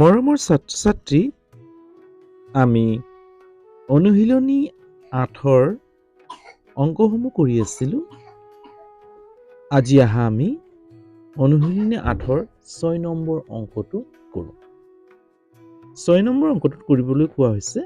মৰমৰ ছাত্ৰ-ছাত্ৰী, আমি অনুশীলনী ৮ৰ অংকসমূহ কৰি আছিলোঁ। আজি আমি অনুশীলনী ৮ৰ ৬ নম্বৰ অংকটো কৰোঁ। ৬ নম্বৰ অংকটোত কৰিবলৈ কোৱা হৈছে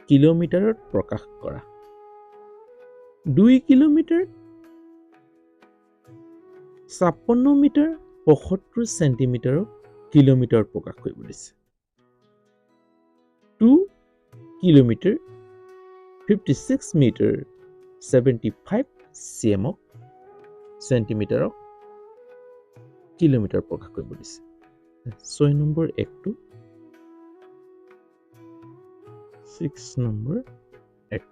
কিলোমিটাৰত প্ৰকাশ কৰা। 2 কিলোমিটাৰ ৫৬ মিটাৰ ৭৫ চেণ্টিমিটাৰক কিলোমিটাৰত প্ৰকাশ কৰিব দিছে। 2 কিলোমিটাৰ 56 মিটাৰ 75 cmক চেণ্টিমিটাৰক কিলোমিটাৰত প্ৰকাশ কৰিব দিছে। 6 নম্বৰ একটো 6 নম্বৰ এক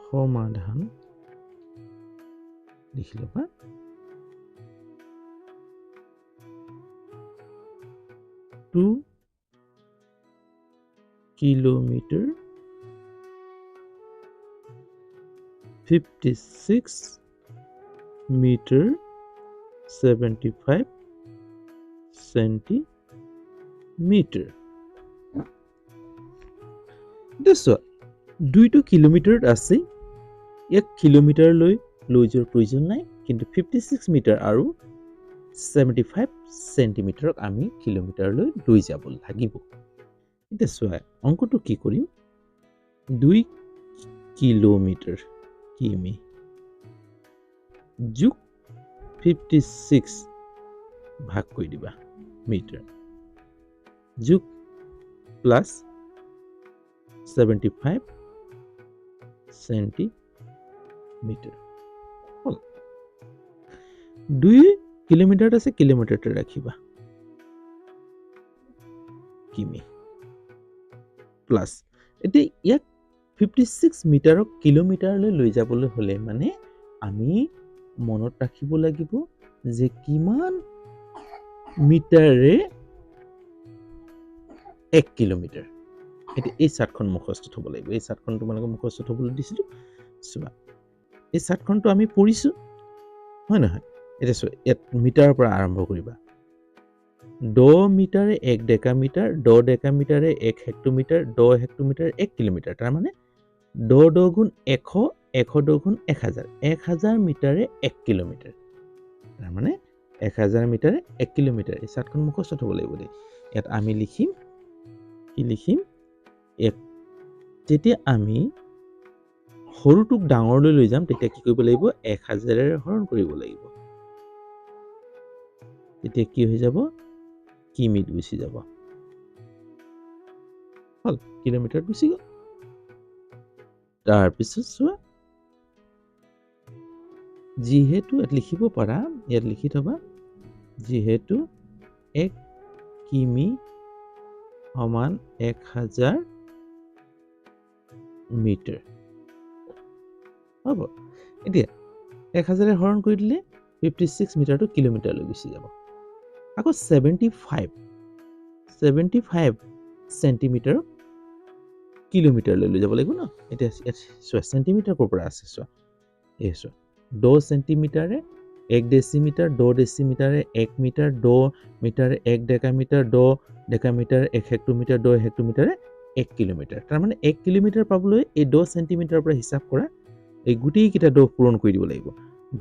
সমাধান লিখি ল'বা। Two kilometre 56 metre 75 centimetre. চোৱা 2টো কিলোমিটাৰত আছে, ইয়াক কিলোমিটাৰলৈ লৈ যোৱাৰ প্ৰয়োজন নাই, কিন্তু 56 মিটাৰ আৰু 75 চেণ্টিমিটাৰক আমি কিলোমিটাৰলৈ লৈ যাব লাগিব। এতিয়া চোৱা অংকটো কি কৰিম, 2 কিলোমিটাৰ কিমি যোগ 56 ভাগ কৰি দিবা মিটাৰ যোগ প্লাছ 75 চেণ্টিমিটাৰ। 2 কিলোমিটাৰত আছে, কিলোমিটাৰতে ৰাখিবা কিমি প্লাছ এতিয়া ইয়াক 56 মিটাৰক কিলোমিটাৰলৈ লৈ যাবলৈ হ'লে মানে আমি মনত ৰাখিব লাগিব যে কিমান মিটাৰে 1 কিলোমিটাৰ। এতিয়া এই চাৰ্টখন মুখস্থ থ'ব লাগিব। এই চাৰ্টখন তোমালোকক মুখস্থ থ'বলৈ দিছিলোঁ। চোৱা এই চাৰ্টখনটো আমি পঢ়িছোঁ, হয় নহয়? এতিয়া চোৱা ইয়াত মিটাৰৰ পৰা আৰম্ভ কৰিবা। 10 মিটাৰে 1 ডেকামিটাৰ, 10 ডেকামিটাৰে 1 হেক্টমিটাৰ, 10 হেক্টমিটাৰ 1 কিলোমিটাৰ। তাৰমানে 10 গুণ 100, 100 গুণ 1000, 1000 মিটাৰে 1 কিলোমিটাৰ। তাৰমানে 1000 মিটাৰে 1 কিলোমিটাৰ। এই চাৰ্টখন মুখস্থ থ'ব লাগিব দেই। ইয়াত আমি লিখিম, কি লিখিম? যেতিয়া আমি সৰুটোক ডাঙৰলৈ লৈ যাম তেতিয়া কি কৰিব লাগিব? 1000ৰে হৰণ কৰিব লাগিব। তেতিয়া কি হৈ যাব? কিমিত গুচি যাব। হ'ল, কিলোমিটাৰত গুচি গ'ল। তাৰপিছত চোৱা যিহেতু ইয়াত লিখিব পাৰা, ইয়াত লিখি থবা, যিহেতু 1 কিমি সমান 1000 মিটাৰ হ'ব। এতিয়া 1000ৰে হৰণ কৰি দিলে 56 মিটাৰটো কিলোমিটাৰলৈ গুচি যাব। আকৌ 75 চেণ্টিমিটাৰ কিলোমিটাৰলৈ লৈ যাব লাগিব ন। এতিয়া চোৱা চেণ্টিমিটাৰ ক'ৰ পৰা আছে চোৱা, এই চোৱা 10 চেণ্টিমিটাৰে 1 ডেচিমিটাৰ, 10 ডেচিমিটাৰে 1 মিটাৰ, 10 মিটাৰে 1 ডেকামিটাৰ, 10 ডেকামিটাৰে 1 হেক্টমিটাৰ, 10 হেক্টমিটাৰে 1 কিলোমিটাৰ। তাৰমানে 1 কিলোমিটাৰ পাবলৈ এই 10 চেণ্টিমিটাৰৰ পৰা হিচাপ কৰা এই গোটেইকেইটা 10 পূৰণ কৰি দিব লাগিব।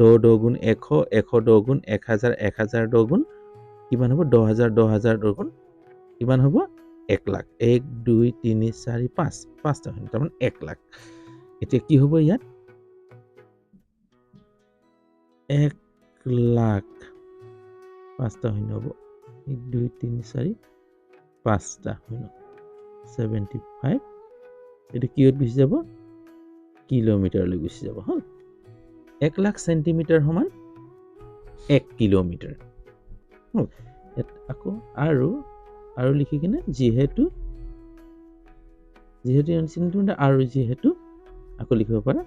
10 10 গুণ 100, 100 10 গুণ 1000, 1000 10 গুণ কিমান হ'ব? 10000, 10000 10 গুণ কিমান হ'ব? 1 লাখ। 1 2 3 4 5, 5টা হয়, তাৰমানে 1 লাখ। এতিয়া কি হ'ব ইয়াত? 1 লাখ 5টা শূন্য হ'ব। 1 2 3 4 5টা শূন্য 75। এতিয়া কিহত গুচি যাব? কিলোমিটাৰলৈ গুচি যাব। হ'ল, 1 লাখ চেণ্টিমিটাৰ সমান 1 কিলোমিটাৰ। হ'ল, আকৌ আৰু লিখি কিনে যিহেতু ইমান চেণ্টিমিটাৰ আৰু যিহেতু আকৌ লিখিব পাৰা,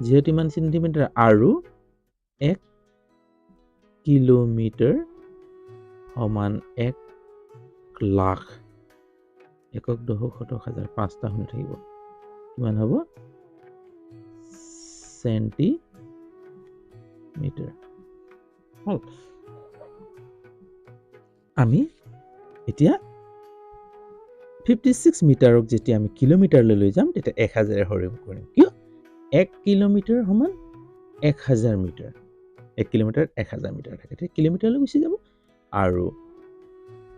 যিহেতু ইমান চেণ্টিমিটাৰ আৰু 1 কিলোমিটাৰ সমান 1 লাখ। একক, দশক, শতক, হাজাৰ 5টা শূন্য থাকিব। কিমান হ'ব? চেণ্টিমিটাৰ। হ'ল, আমি এতিয়া 56 মিটাৰক যেতিয়া আমি কিলোমিটাৰলৈ লৈ যাম তেতিয়া 1000 হৰণ কৰিম কিয় 1 কিলোমিটাৰ সমান 1000 মিটাৰ 1 কিলোমিটাৰ 1000 মিটাৰ থাকে তেতিয়া কিলোমিটাৰলৈ গুচি যাব আৰু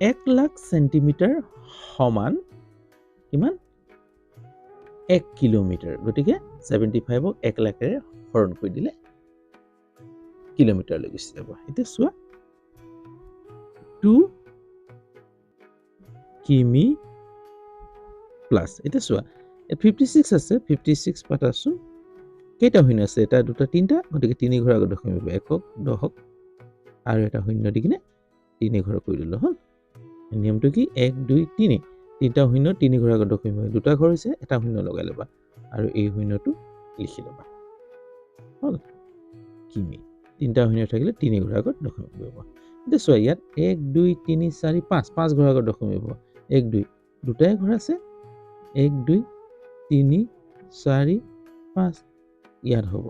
1 লাখ সেন্টিমিটাৰ সমান কিমান 1 কিলোমিটাৰ গতিকে 75ক 1 লাখেৰে হৰণ কৰি দিলে কিলোমিটাৰলৈ গুচি যাব এতিয়া চোৱা 2 কিমি প্লাস এটা চোৱা 56 আছে 56 পাতাছো কেইটা শূন্য আছে এটা দুটা তিনটা গতিকে তিনি ঘৰ আগত দশমিক একক দশক আৰু এটা শূন্য দি কিনে তিনি ঘৰ কৰি দিলো হল নিয়মটো কি 1 2 3 তিনটা শূন্য তিনি ঘৰ আগত দশমিক দুটা ঘৰ হৈছে এটা শূন্য লগাই লবা আৰু এই শূন্যটো লিখি লবা হল কিমি তিনটা শূন্য থাকিলে তিনি ঘৰ আগত দশমিক বহিব এতিয়া চোৱা ইয়াত 1 2 3 4 5 5 ঘৰ আগত দশমিক বহিব 1 2 দুটাই ঘৰ আছে 1 2 3 4 5 ইয়াত হ'ব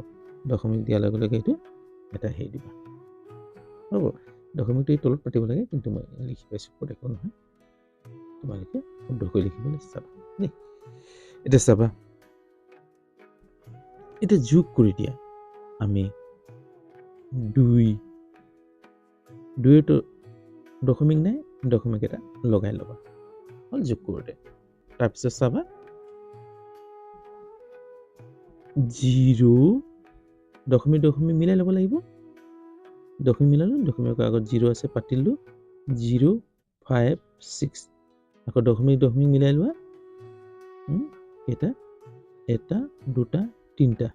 দশমিক দিয়াৰ লগে লগে এইটো এটা হেৰি দিবা হ'ব দশমিকটো এই তলত পাতিব লাগে কিন্তু মই লিখি পাইছোঁ ক'ত একো নহয় তোমালোকে শুদ্ধকৈ লিখিবলৈ চাবা দেই এতিয়া চাবা এতিয়া যোগ কৰি দিয়া আমি 2 তো দশমিক নাই দশমিক এটা লগাই ল'বা হ'ল যোগ কৰোঁতে তাৰপিছত চাবা 0 দশমিক মিলাই ল'ব লাগিব দশমিক মিলালো দশমিকৰ আগত 0 আছে পাতিলো 0 5 6 আকৌ দশমিক মিলাই লোৱা এটা দুটা তিনটা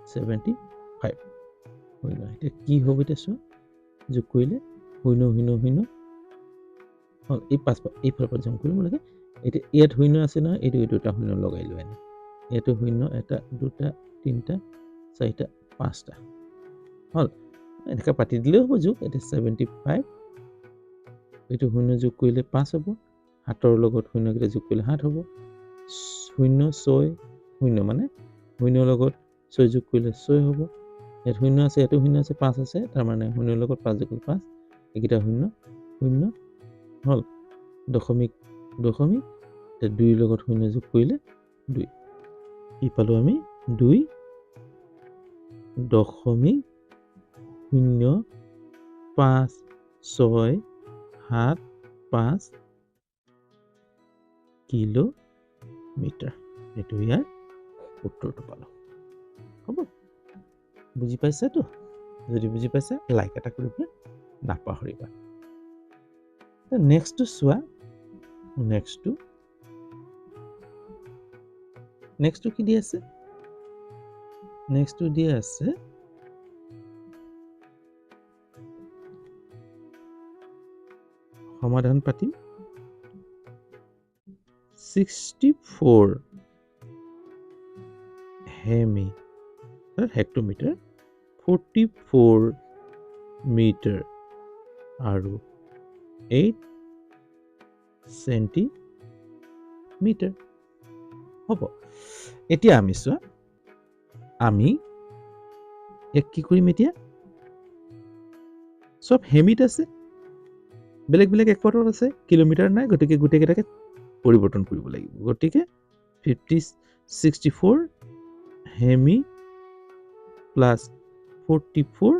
75 শূন্য এতিয়া কি হ'ব এতিয়া চোৱা যোগ কৰিলে শূন্য শূন্য শূন্য হ'ল এই এইফালৰ পৰা জম কৰিব লাগে এতিয়া ইয়াত শূন্য আছে নহয় এইটো দুটা শূন্য লগাই লোৱা এনে এইটো শূন্য এটা দুটা তিনটা চাৰিটা পাঁচটা হ'ল এনেকৈ পাতি দিলেও হ'ব যোগ এতিয়া 75 এইটো শূন্য যোগ কৰিলে 5 হ'ব 7ৰ লগত শূন্যকেইটা যোগ কৰিলে 7 হ'ব 0 6 শূন্য মানে শূন্যৰ লগত 6 যোগ কৰিলে 6 হ'ব ইয়াত শূন্য আছে ইয়াতো শূন্য আছে 5 আছে তাৰমানে শূন্যৰ লগত 5 যোগ কৰিলে 5 এইকেইটা শূন্য শূন্য হ'ল দশমিক এতিয়া 2ৰ লগত শূন্য যোগ কৰিলে 2 কি পালোঁ আমি 2 দশমিক 0 5 6 7 5 কিলোমিটাৰ এইটো ইয়াৰ উত্তৰটো পালোঁ হ'ব বুজি পাইছাতো যদি বুজি পাইছা লাইক এটা কৰিবলৈ নাপাহৰিবা নেক্সটটো চোৱা নেক্সটটো কি দি আছে নেক্সটটো দি আছে সমাধান পাতিম 64 হেক্টমিটাৰ 44 মিটাৰ আৰু 8 সেন্টিমিটাৰ হ'ব এতিয়া আমি চোৱা আমি এক কি কৰিম এতিয়া সব হেমিত আছে বেলেগ বেলেগ এককত আছে কিলোমিটাৰ নাই গতিকে গোটেইকেইটাকে পৰিৱৰ্তন কৰিব লাগিব গতিকে 64 হেমি প্লাস 44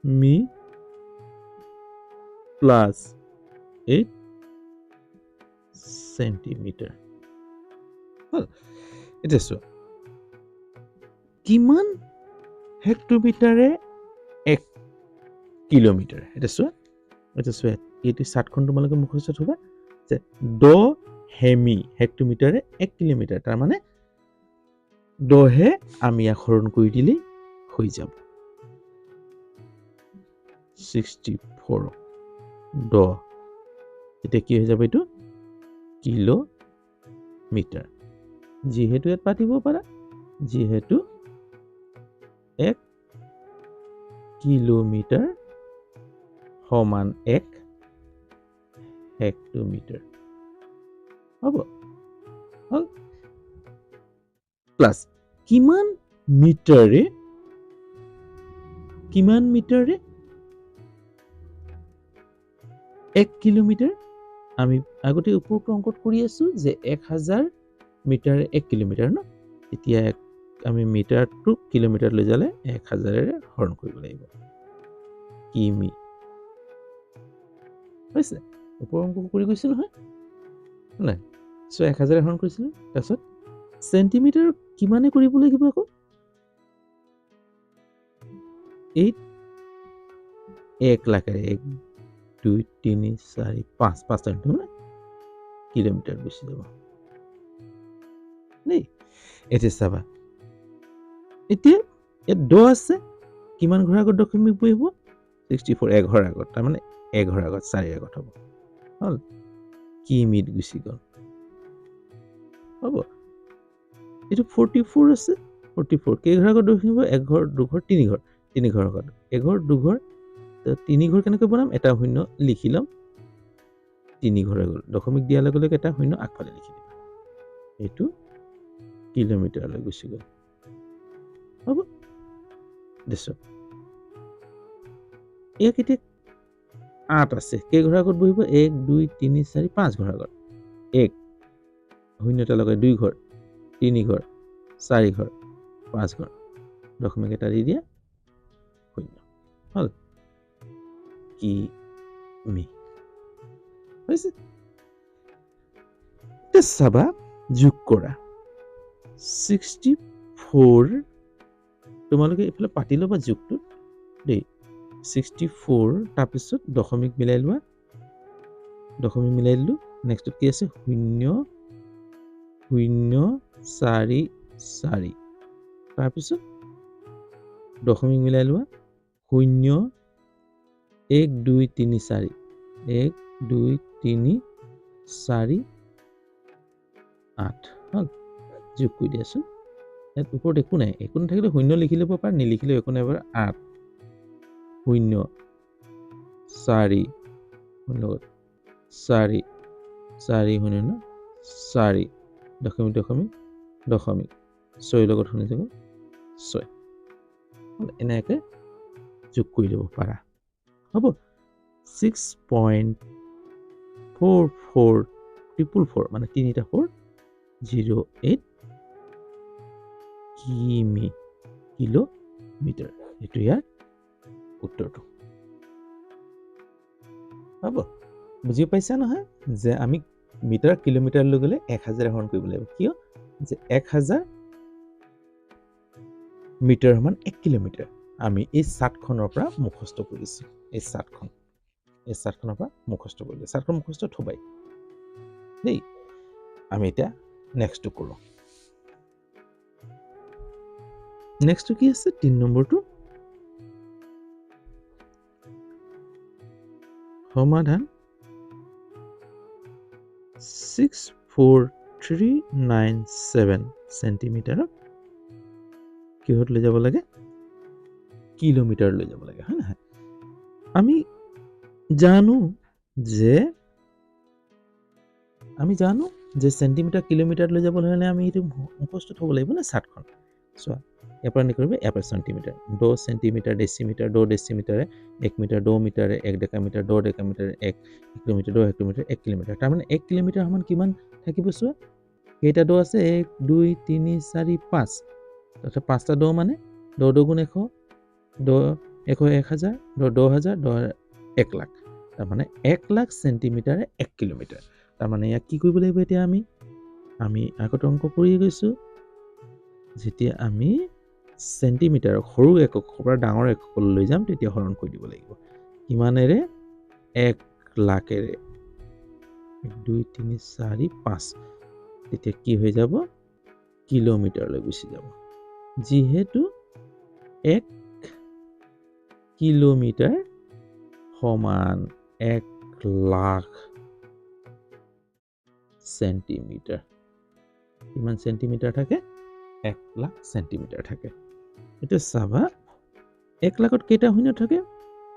মি প্লাস 8 সেন্টিমিটাৰ হ'ল এতিয়া চোৱা কিমান হেক্টমিটাৰে 1 কিলোমিটাৰ এতিয়া চোৱা এইটো চাৰ্টখন তোমালোকে মুখস্থ থবা যে 10 হেমি হেক্টমিটাৰে 1 কিলোমিটাৰ তাৰমানে 10হে আমি আহৰণ কৰি দিলেই হৈ যাব 64 10 এতিয়া কি হৈ যাব এইটো কিলোমিটাৰ যিহেতু ইয়াত পাতিব পাৰা যিহেতু 1 কিলোমিটাৰ সমান 1 হেক্টমিটাৰ হ'ব হ'ল প্লাস কিমান মিটাৰে 1 কিলোমিটাৰ আমি আগতে ওপৰটো অংকত কৰি আছো যে 1000 মিটাৰ 1 কিলোমিটাৰ ন এতিয়া আমি মিটাৰটো কিলোমিটাৰ লৈ যালে 1000ৰে হৰণ কৰিব লাগিব কিমি হৈছে ওপৰ অংক কৰি গৈছিল নহয় নাই সো 1000ৰে হৰণ কৰিছিল তাৰপিছত সেন্টিমিটাৰ কিমানে কৰিব লাগিব আকৌ 1 লাখেৰে 1 2 3 4 5 5 টাইম না কিলোমিটাৰ বেছি যাব নেই এতিয়া চাবা এতিয়া ইয়াত 10 আছে কিমান ঘৰ আগত দশমিক বহিব 64 1 ঘৰ আগত তাৰ মানে 1 ঘৰ আগত 4 আগত হ'ব হল কিমিত গুচি গ'ল হ'ব এইটো 44 আছে 44 কেই ঘৰ আগত দশমিক বহিব 1 ঘৰ 2 ঘৰ 3 ঘৰ 3 ঘৰ আগত 1 ঘৰ 2 ঘৰ 3 ঘৰ কেনেকৈ বনাম এটা শূন্য লিখি লম 3 ঘৰ গ'ল দশমিক দিয়াৰ লগে লগে এটা শূন্য আগফালে লিখি দিম এইটো কিলোমিটাৰলৈ গুচি গ'ল হ'ব দেশ ইয়াক এতিয়া 8 আছে কেই ঘৰ আগত বহিব 1 2 3 4 5 ঘৰ আগত 1 শূন্যটা লগাই 2 ঘৰ 3 ঘৰ 4 ঘৰ 5 ঘৰ দশমিক এটা দি দিয়া শূন্য হল কি মি হৈছে চাবা যোগ কৰা 64 তোমালোকে এইফালে পাতি ল'বা যোগটো দেই 64 তাৰপিছত দশমিক মিলাই লোৱা দশমিক মিলাই দিলো নেক্সটত কি আছে 0 0 4 4 তাৰপিছত দশমিক মিলাই লোৱা 0 1 2 3 4 1 2 3 4 8 হল যোগ কৰি দিয়াচোন ইয়াত ওপৰত একো নাই একো নাথাকিলে 0 লিখি ল'ব পাৰা নিলিখিলেও একো নাই বাৰু 8 0 4 0 4 4 0 4 দশমিক দশমিক দশমিক 6 লগত শুনি যাব 6 এনেকৈ যোগ কৰি ল'ব পাৰা হ'ব 6.4444 মানে 3টা 4 08 কিমি কিলোমিটাৰ এইটো ইয়াৰ উত্তৰটো হ'ব বুজি পাইছা নহয় যে আমি মিটাৰ কিলোমিটাৰলৈ গ'লে 1000 হৰণ কৰিব লাগিব কিয় যে 1000 মিটাৰ সমান 1 কিলোমিটাৰ আমি এই চাৰ্টখনৰ পৰা মুখস্থ কৰিছো এই চাৰ্টখনৰ পৰা মুখস্থ কৰিলো চাৰ্টখন মুখস্থ থবাই দেই আমি এতিয়া নেক্সটটো কৰোঁ নেক্সটটো কি আছে 3 নম্বৰটো সমাধান 64397 সেন্টিমিটাৰত কিহত লৈ যাব লাগে কিলোমিটাৰ লৈ যাব লাগে হয় নহয় আমি জানো যে সেন্টিমিটাৰ কিলোমিটাৰ লৈ যাব হলে আমি এইটো মুখস্থ থব লাগিব না চাৰ্টখন চোৱা ইয়াৰ পৰা নিকৰিব ইয়াৰ পৰা সেন্টিমিটাৰ 2 সেন্টিমিটাৰ ডেচিমিটাৰ 2 ডেচিমিটাৰে 1 মিটাৰ 2 মিটাৰে 1 decametre 2 decametre 1 kilometre 2 hectometre 1 kilometre তাৰ মানে 1 কিলোমিটাৰ সমান কিমান থাকিব চোৱা কেইটা 2 আছে 1 2 3 4 5 তাৰপিছত 5টা 2 মানে 2 2 গুণ 100 2 100 1000 10000 1 লাখ তাৰ মানে 1 লাখ সেন্টিমিটাৰে 1 কিলোমিটাৰ তাৰ মানে ইয়াক কি কৰিব লাগিব এতিয়া আমি আগত অংক কৰি গৈছো যেতিয়া আমি সেন্টিমিটাৰ সৰু একক পৰা ডাঙৰ একক লৈ যাম তেতিয়া হৰণ কৰি দিব লাগিব কিমানেৰে 1 লাখেৰে 2 3 4 5 তেতিয়া কি হৈ যাব কিলোমিটাৰলৈ গুচি যাব যিহেতু 1 কিলোমিটাৰ সমান 1 লাখ সেন্টিমিটাৰ কিমান সেন্টিমিটাৰ থাকে 1 লাখ সেন্টিমিটাৰ থাকে এটা চাবা 1 লাখত কেইটা শূন্য থাকে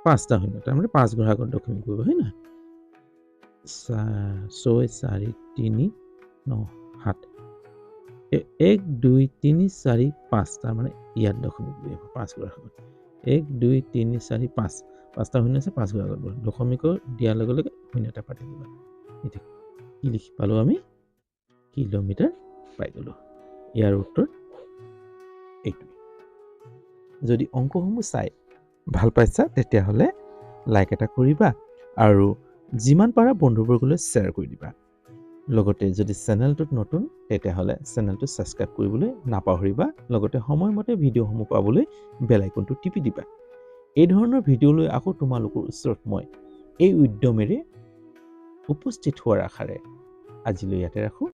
5টা শূন্য তাৰ মানে 5 ঘৰ আগত দশমিক কৰিব হয় না 6 4 3 9 7 1 2 3 4 5 তাৰ মানে ইয়াত দশমিক কৰিব 5 ঘৰ আগত 1 2 3 4 5 5টা শূন্য আছে 5 গৈ আগত বঢ়াম দশমিকৰ দিয়াৰ লগে লগে শূন্য এটা পাতি দিবা এতিয়া কি লিখি পালো আমি কিলোমিটাৰ পাই গলো ইয়াৰ উত্তৰ এইটোৱে যদি অংকসমূহ চাই ভাল পাইছা তেতিয়াহ'লে লাইক এটা কৰিবা আৰু যিমান পাৰা বন্ধুবৰ্গলৈ শ্বেয়াৰ কৰি দিবা লগতে যদি চেনেলটোত নতুন তেতিয়াহ'লে চেনেলটো ছাবস্ক্ৰাইব কৰিবলৈ নাপাহৰিবা লগতে সময়মতে ভিডিঅ'সমূহ পাবলৈ বেল আইকনটো টিপি দিবা এই ধৰণৰ ভিডিঅ' লৈ আকৌ তোমালোকৰ ওচৰত মই এই উদ্যমেৰে উপস্থিত হোৱাৰ আশাৰে আজিলৈ ইয়াতে ৰাখোঁ